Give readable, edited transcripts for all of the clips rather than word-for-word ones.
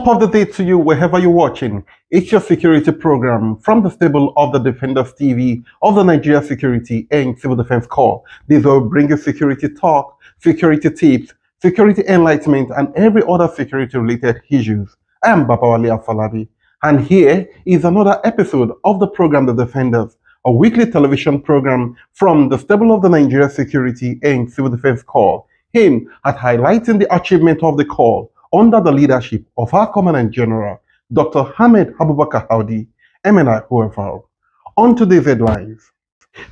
Top of the day to you wherever you're watching. It's your security program from the stable of the Defenders TV of the Nigeria Security and Civil Defense Corps. This will bring you security talk, security tips, security enlightenment, and every other security-related issues. I am Babawale Afalabi, and here is another episode of the program The Defenders, a weekly television program from the stable of the Nigeria Security and Civil Defense Corps, aimed at highlighting the achievement of the Corps under the leadership of our Commandant General, Dr. Ahmed Abubakar Audi, MNI OFR. On today's headlines,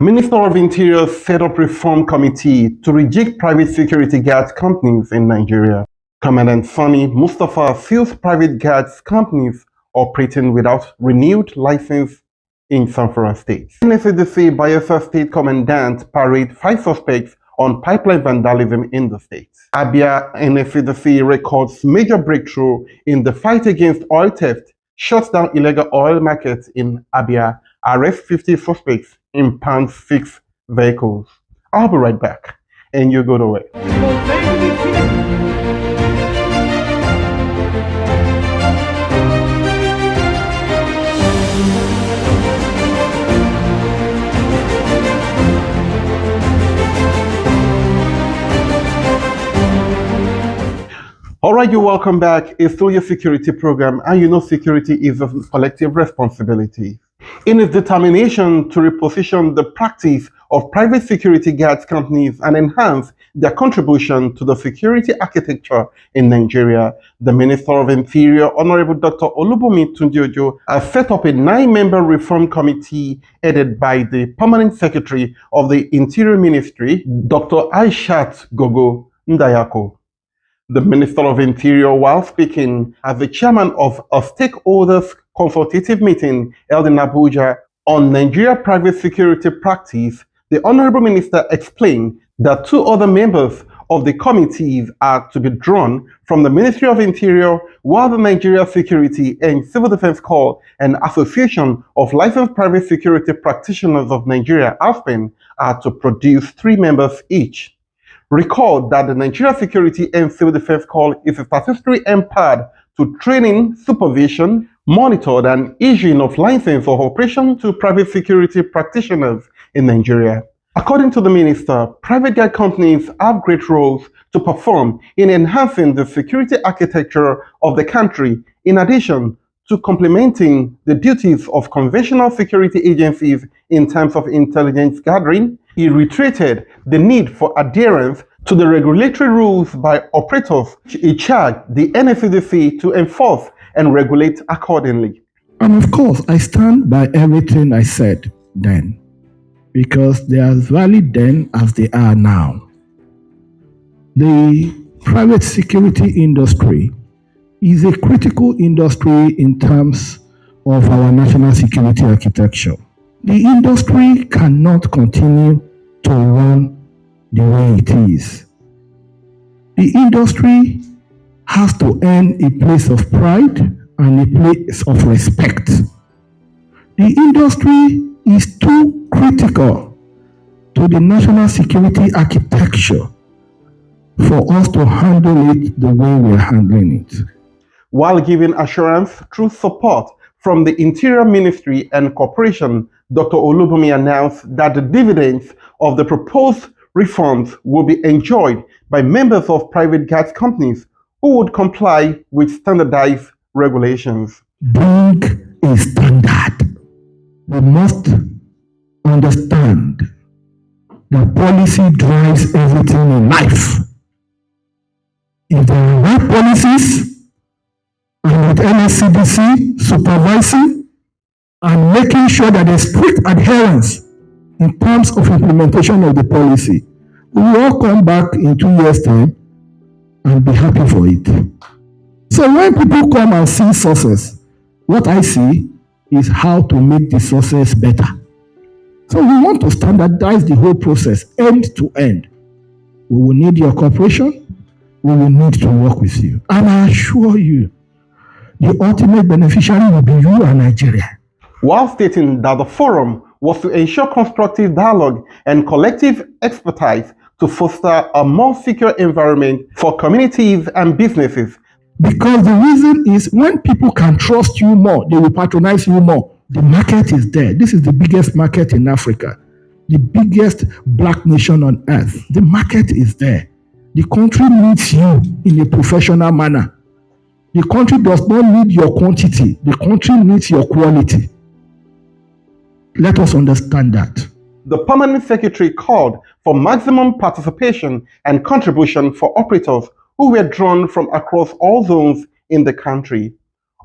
Minister of Interior set up reform committee to reject private security guards companies in Nigeria. Commandant Sani Mustafa seals private guards companies operating without renewed license in Zamfara State. Nscdc Bayelsa State Commandant parade 5 suspects on pipeline vandalism in the state. Abia Nscdc records major breakthrough in the fight against oil theft, shuts down illegal oil markets in Abia, arrests 50 suspects, impounds 6 vehicles. I'll be right back, and you go the way. All right, you're welcome back. It's still your security program, and you know security is a collective responsibility. In its determination to reposition the practice of private security guards companies and enhance their contribution to the security architecture in Nigeria, the Minister of Interior, Honorable Dr. Olubunmi Tunji-Ojo, has set up a 9-member reform committee headed by the Permanent Secretary of the Interior Ministry, Dr. Aishat Gogo Ndayako. The Minister of Interior, while speaking as the chairman of a stakeholders consultative meeting held in Abuja on Nigeria private security practice, the Honorable Minister explained that 2 other members of the committees are to be drawn from the Ministry of Interior, while the Nigeria Security and Civil Defense Corps and Association of Licensed Private Security Practitioners of Nigeria, ASPEN, are to produce 3 members each. Recall that the Nigeria Security and Civil Defense Corps is statutorily empowered to training, supervision, monitored, and issuing of license of operation to private security practitioners in Nigeria. According to the minister, private guard companies have great roles to perform in enhancing the security architecture of the country, in addition to complementing the duties of conventional security agencies in terms of intelligence gathering. He reiterated the need for adherence to the regulatory rules by operators. He charged the Nscdc to enforce and regulate accordingly. And of course, I stand by everything I said then, because they are as valid then as they are now. The private security industry is a critical industry in terms of our national security architecture. The industry cannot continue to run the way it is. The industry has to earn a place of pride and a place of respect. The industry is too critical to the national security architecture for us to handle it the way we're handling it. While giving assurance through support from the Interior Ministry and Corporation, Dr. Olubunmi announced that the dividends of the proposed reforms will be enjoyed by members of private guards companies who would comply with standardized regulations. Bring a standard. We must understand that policy drives everything in life. If there are right policies, and with Nscdc supervising and making sure that there's strict adherence in terms of implementation of the policy, we will all come back in 2 years' time and be happy for it. So when people come and see success, what I see is how to make the success better. So we want to standardize the whole process end to end. We will need your cooperation. We will need to work with you. And I assure you, the ultimate beneficiary will be you and Nigeria. While stating that the forum was to ensure constructive dialogue and collective expertise to foster a more secure environment for communities and businesses. Because the reason is when people can trust you more, they will patronize you more. The market is there. This is the biggest market in Africa, the biggest black nation on earth. The market is there. The country needs you in a professional manner. The country does not need your quantity. The country needs your quality. Let us understand that. The permanent secretary called for maximum participation and contribution for operators who were drawn from across all zones in the country.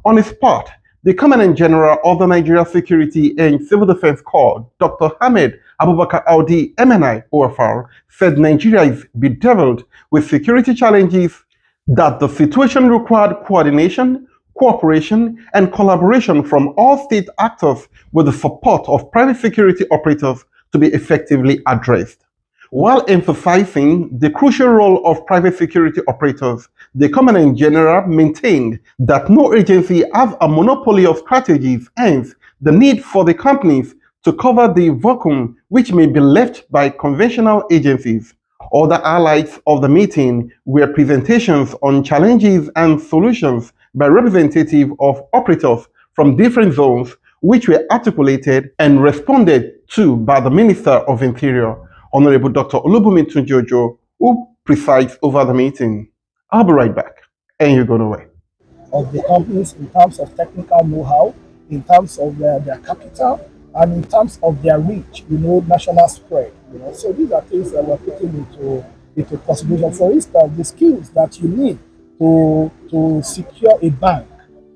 On his part, the Commandant General of the Nigeria Security and Civil Defense Corps, Dr. Hamid Abubakar Audi MNI OFR, said Nigeria is bedeviled with security challenges, that the situation required coordination, cooperation, and collaboration from all state actors with the support of private security operators to be effectively addressed. While emphasizing the crucial role of private security operators, the Commandant General maintained that no agency has a monopoly of strategies, hence the need for the companies to cover the vacuum which may be left by conventional agencies. Other highlights of the meeting were presentations on challenges and solutions by representatives of operators from different zones, which were articulated and responded to by the Minister of Interior, Honorable Dr. Olubunmi Tunjojo, who presides over the meeting. I'll be right back, and you're going away. Of the companies in terms of technical know-how, in terms of their capital, and in terms of their reach, national spread. So these are things that we're putting into consideration. For instance, the skills that you need to secure a bank,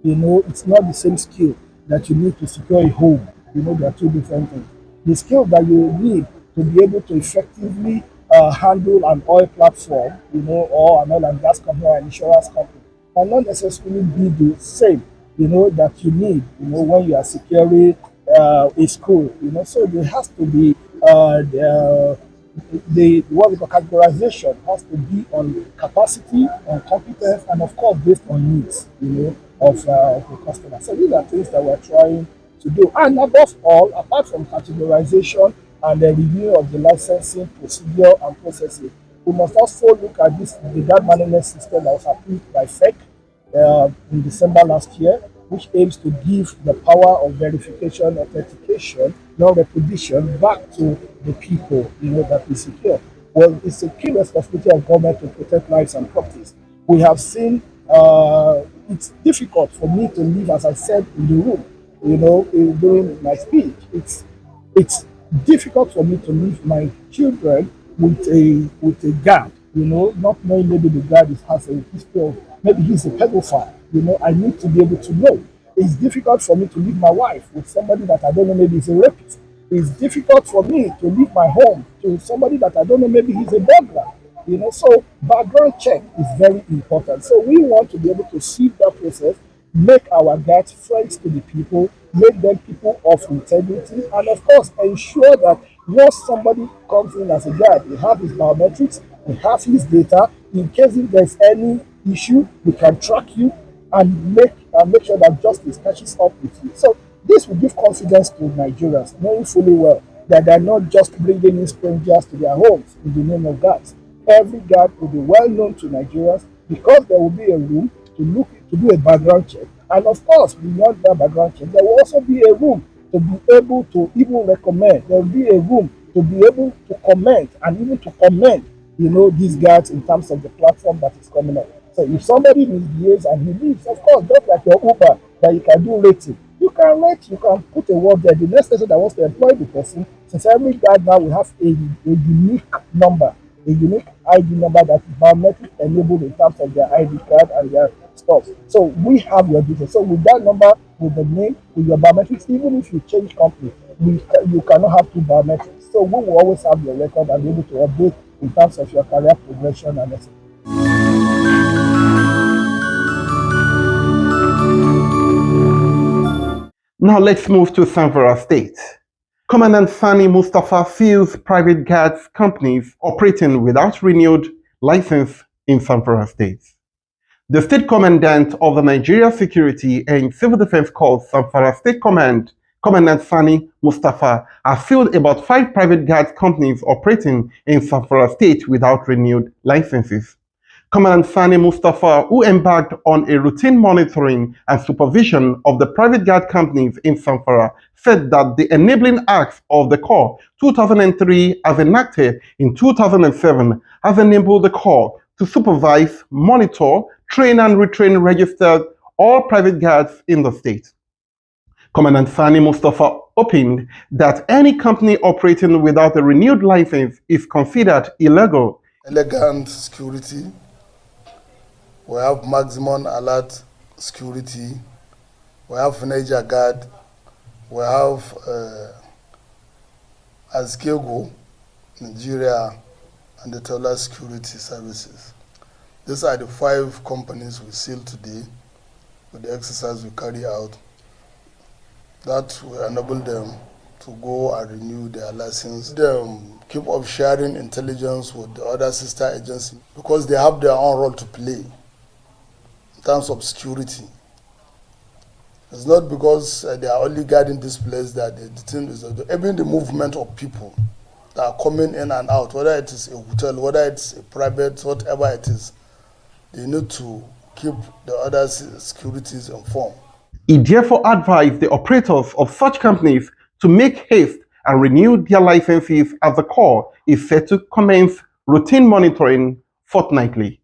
it's not the same skill that you need to secure a home. There are two different things. The skill that you need to be able to effectively handle an oil platform, or an oil and gas company or an insurance company, cannot necessarily be the same, that you need, when you are securing a school, So there has to be the what we call categorization has to be on capacity, on competence, and of course based on needs, of the customer. So these are things that we're trying to do. And above all, apart from categorization and the review of the licensing procedure and processes, we must also look at the guard management system that was approved by FEC in December last year, which aims to give the power of verification, authentication, non-repudiation back to the people, that we secure. Well, it's a key responsibility of government to protect lives and properties. We have seen it's difficult for me to live, as I said, in the room, during my speech. It's difficult for me to leave my children with a guard, not knowing maybe the guard has a history of, maybe he's a pedophile. I need to be able to know. It's difficult for me to leave my wife with somebody that I don't know, maybe he's a rapist. It's difficult for me to leave my home to somebody that I don't know, maybe he's a burglar. So background check is very important. So we want to be able to see that process, make our guards friends to the people, make them people of integrity, and of course ensure that once somebody comes in as a guard, we have his biometrics, we have his data. In case if there's any issue, we can track you and make sure that justice catches up with you. So this will give confidence to Nigerians, knowing fully well that they're not just bringing in strangers to their homes in the name of guards. Every guard will be well known to Nigerians, because there will be a room to do a background check. And of course, beyond that background check, there will also be a room to be able to even recommend. There will be a room to be able to comment and even to commend, these guards in terms of the platform that is coming up. So if somebody misbehaves and he leaves, of course, just like your Uber, that you can do rating, you can put a word there. The next person that wants to employ the person, since every guard now will have a unique number, a unique ID number that is biometric enabled in terms of their ID card and their stuff. So we have your details. So with that number, with the name, with your biometrics, even if you change company, you cannot have two biometrics. So we will always have your record and be able to update in terms of your career progression and etc. Now let's move to Zamfara State. Commandant Sani Mustafa seals private guards companies operating without renewed license in Zamfara State. The State Commandant of the Nigeria Security and Civil Defense Corps, Zamfara State Command, Commandant Sani Mustafa, has sealed about 5 private guards companies operating in Zamfara State without renewed licenses. Commandant Sani Mustafa, who embarked on a routine monitoring and supervision of the private guard companies in Zamfara, said that the enabling acts of the Corps 2003 as enacted in 2007 has enabled the Corps to supervise, monitor, train and retrain registered all private guards in the state. Commandant Sani Mustafa opined that any company operating without a renewed license is considered illegal. Elegant security. We have maximum alert security. We have Niger Guard. We have Nscdc, Nigeria, and the Tola Security Services. These are the 5 companies we seal today with the exercise we carry out. That will enable them to go and renew their license. Them keep up sharing intelligence with the other sister agencies because they have their own role to play in terms of security. It's not because they are only guarding this place that the thing is, even the movement of people that are coming in and out, whether it is a hotel, whether it's a private, whatever it is, they need to keep the other securities informed. He therefore advised the operators of such companies to make haste and renew their licenses as the Corps is set to commence routine monitoring fortnightly.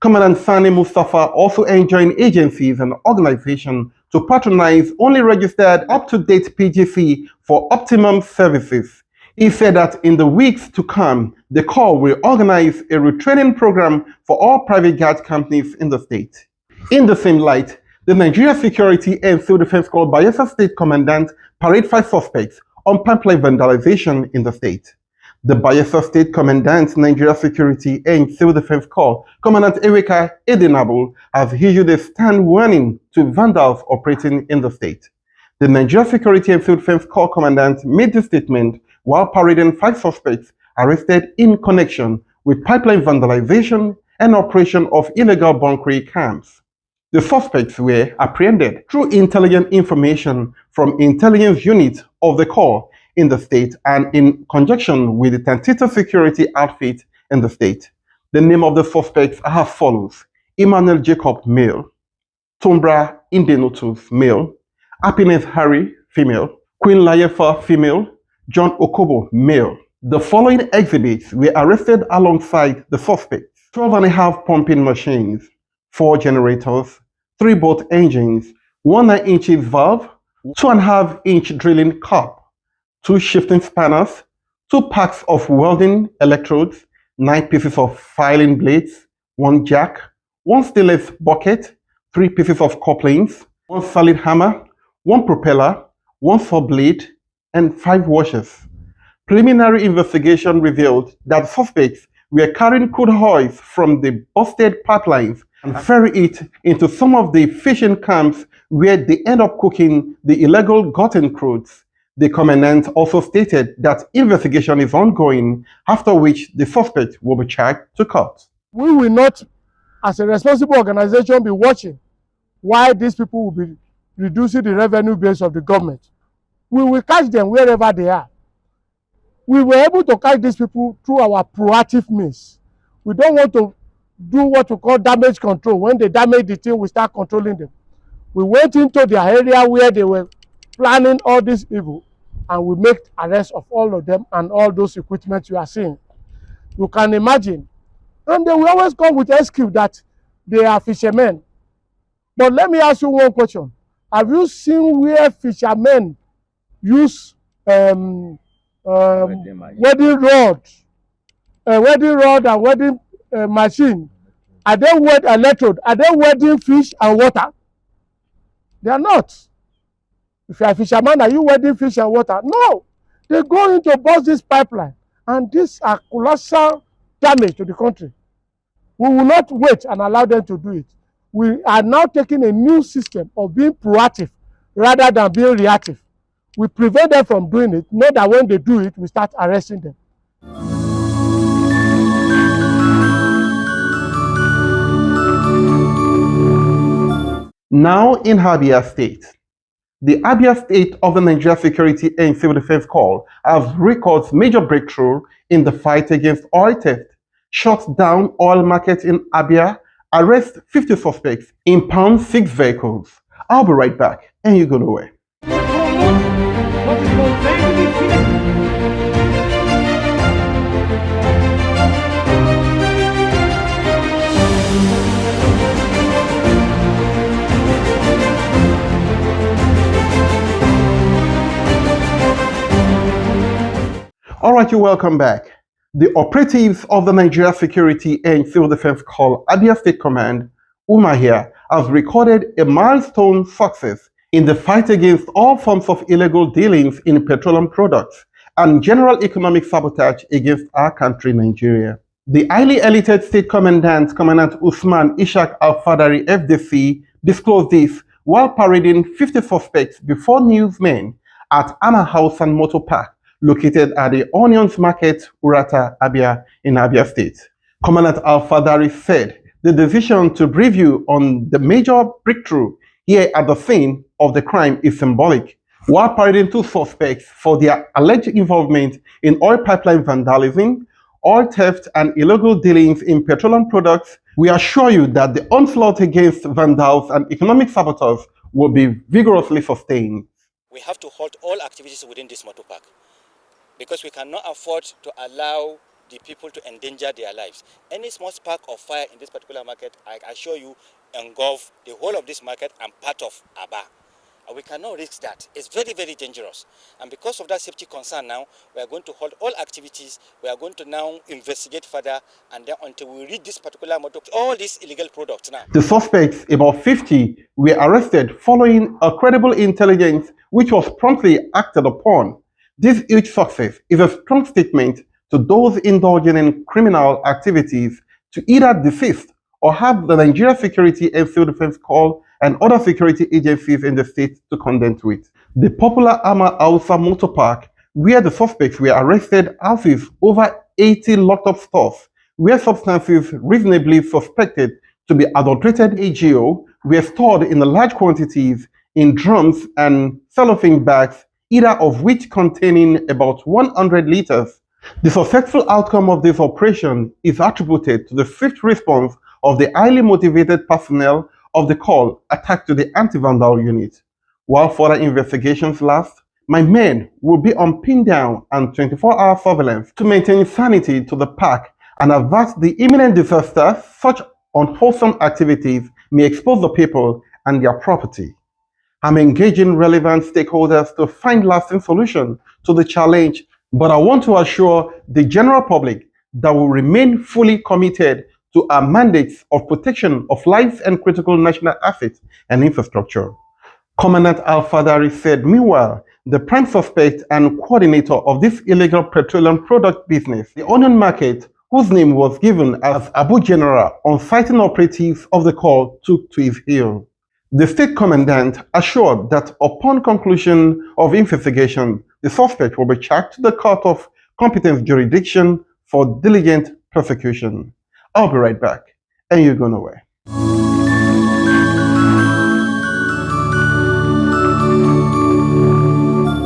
Commandant Sani Mustafa also enjoined agencies and organizations to patronize only registered up-to-date PGC for optimum services. He said that in the weeks to come, the Corps will organize a retraining program for all private guard companies in the state. In the same light, the Nigeria Security and Civil Defense Corps Bayelsa State Commandant parade 5 suspects on pipeline vandalization in the state. The Bayelsa State Commandant, Nigeria Security and Civil Defense Corps, Commandant Erika Edenabul, has issued a stern warning to vandals operating in the state. The Nigeria Security and Civil Defense Corps Commandant made this statement while parading 5 suspects arrested in connection with pipeline vandalization and operation of illegal bunkering camps. The suspects were apprehended through intelligence information from intelligence units of the Corps in the state and in conjunction with the tentative security outfit in the state. The name of the suspects are as follows: Emmanuel Jacob, male; Tombra Indenotus, male; Happiness Harry, female; Queen Layefa, female; John Okobo, male. The following exhibits were arrested alongside the suspects: 12.5 pumping machines, 4 generators, 3 boat engines, 1 9-inch valve, 2.5-inch drilling cup, 2 shifting spanners, 2 packs of welding electrodes, 9 pieces of filing blades, 1 jack, 1 stainless bucket, 3 pieces of couplings, 1 solid hammer, 1 propeller, 1 saw blade, and 5 washers. Preliminary investigation revealed that suspects were carrying crude oils from the busted pipelines and ferry it into some of the fishing camps where they end up cooking the illegal gotten crudes. The commandant also stated that investigation is ongoing, after which the suspect will be charged to court. We will not, as a responsible organization, be watching why these people will be reducing the revenue base of the government. We will catch them wherever they are. We were able to catch these people through our proactive means. We don't want to do what we call damage control. When they damage the thing, we start controlling them. We went into their area where they were planning all this evil, and we make arrest of all of them and all those equipment you are seeing. You can imagine. And they will always come with excuse that they are fishermen. But let me ask you one question. Have you seen where fishermen use wedding rod and wedding machine? Are they wed electrode? Are they wedding fish and water? They are not. If you are a fisherman, are you wedding fish and water? No. They go into bust this pipeline, and these are colossal damage to the country. We will not wait and allow them to do it. We are now taking a new system of being proactive rather than being reactive. We prevent them from doing it, not that when they do it, we start arresting them. Now in Abia State. The Abia State of the Nigeria Security and Civil Defense Corps has records major breakthrough in the fight against oil theft. shut down oil market in Abia, arrest 50 suspects, impound 6 vehicles. I'll be right back, and you go nowhere. All right, you're welcome back. The operatives of the Nigeria Security and Civil Defense Corps Abia State Command, UMAHIA, has recorded a milestone success in the fight against all forms of illegal dealings in petroleum products and general economic sabotage against our country, Nigeria. The highly elated State Commandant, Commandant Usman Ishaq Al-Fadari, FDC, disclosed this while parading 50 suspects before newsmen at Ama House and Motor Park, located at the Onions Market, Urata, Abia, in Abia State. Commandant Al-Fadari said the decision to brief you on the major breakthrough here at the scene of the crime is symbolic. While parading 2 suspects for their alleged involvement in oil pipeline vandalism, oil theft, and illegal dealings in petroleum products, we assure you that the onslaught against vandals and economic saboteurs will be vigorously sustained. We have to halt all activities within this motor park, because we cannot afford to allow the people to endanger their lives. Any small spark of fire in this particular market, I assure you, engulf the whole of this market and part of Aba. And we cannot risk that. It's very, very dangerous. And because of that safety concern now, we are going to halt all activities. We are going to now investigate further, and then until we read this particular motor, all these illegal products now. The suspects, about 50, were arrested following a credible intelligence which was promptly acted upon. This huge success is a strong statement to those indulging in criminal activities to either desist or have the Nigeria Security and Civil Defense Corps and other security agencies in the state to contend with. The popular Ama Hausa Motor Park, where the suspects were arrested, houses over 80 locked-up stores where substances reasonably suspected to be adulterated AGO were stored in large quantities in drums and cellophane bags, either of which containing about 100 liters. The successful outcome of this operation is attributed to the swift response of the highly motivated personnel of the Corps attached to the anti-vandal unit. While further investigations last, my men will be on pin down and 24-hour surveillance to maintain sanity to the park and avert the imminent disaster such unwholesome activities may expose the people and their property. I'm engaging relevant stakeholders to find lasting solutions to the challenge, but I want to assure the general public that we remain fully committed to our mandates of protection of lives and critical national assets and infrastructure. Commandant Al-Fadari said, meanwhile, the prime suspect and coordinator of this illegal petroleum product business, the Onion Market, whose name was given as Abu General on citing operatives of the Corps, took to his heel. The state commandant assured that upon conclusion of investigation, the suspect will be charged to the court of competent jurisdiction for diligent prosecution. I'll be right back, and you go nowhere.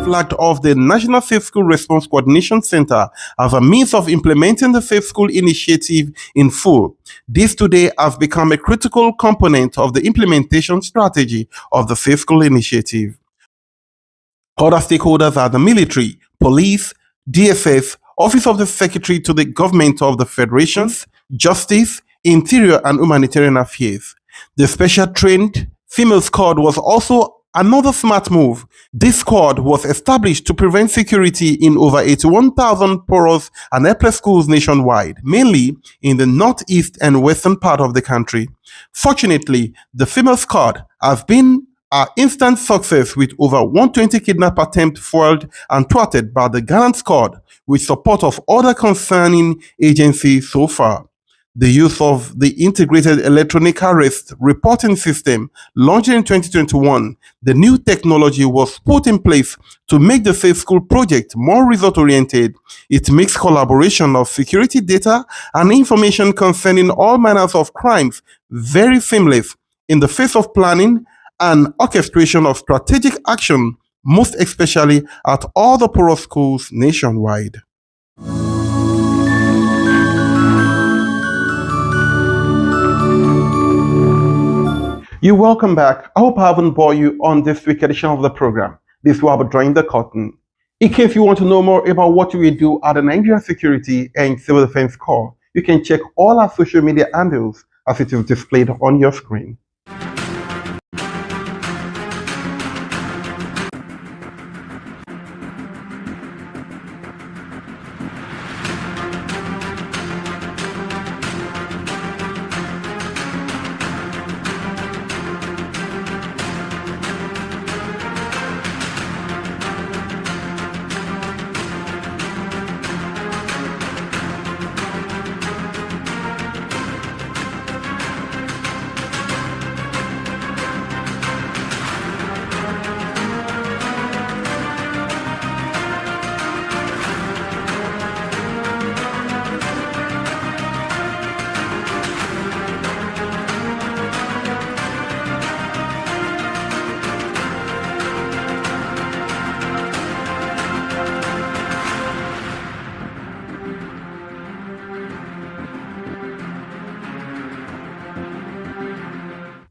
Flagged off the National Safe School Response Coordination Center as a means of implementing the Safe School Initiative in full. This today has become a critical component of the implementation strategy of the Safe School Initiative. Other stakeholders are the military, police, DSS, Office of the Secretary to the Government of the Federations, Justice, Interior and Humanitarian Affairs. The special trained female squad was also another smart move. This squad was established to prevent security in over 81,000 porous and helpless schools nationwide, mainly in the northeast and western part of the country. Fortunately, the female squad has been an instant success with over 120 kidnap attempts foiled and thwarted by the gallant squad with support of other concerning agencies so far. The use of the Integrated Electronic Arrest Reporting System launched in 2021, the new technology was put in place to make the Safe School project more result-oriented. It makes collaboration of security data and information concerning all manners of crimes very seamless in the face of planning and orchestration of strategic action, most especially at all the porous schools nationwide. You're welcome back. I hope I haven't bored you on this week's edition of the program. This will be drawing the curtain. In case you want to know more about what we do at the Nigerian Security and Civil Defense Corps, you can check all our social media handles as it is displayed on your screen.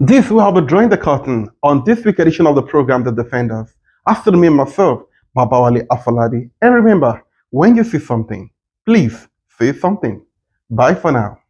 This will help drawing the curtain on this week's edition of the program, The Defenders. After me, myself, Babawale Afolabi. And remember, when you see something, please say something. Bye for now.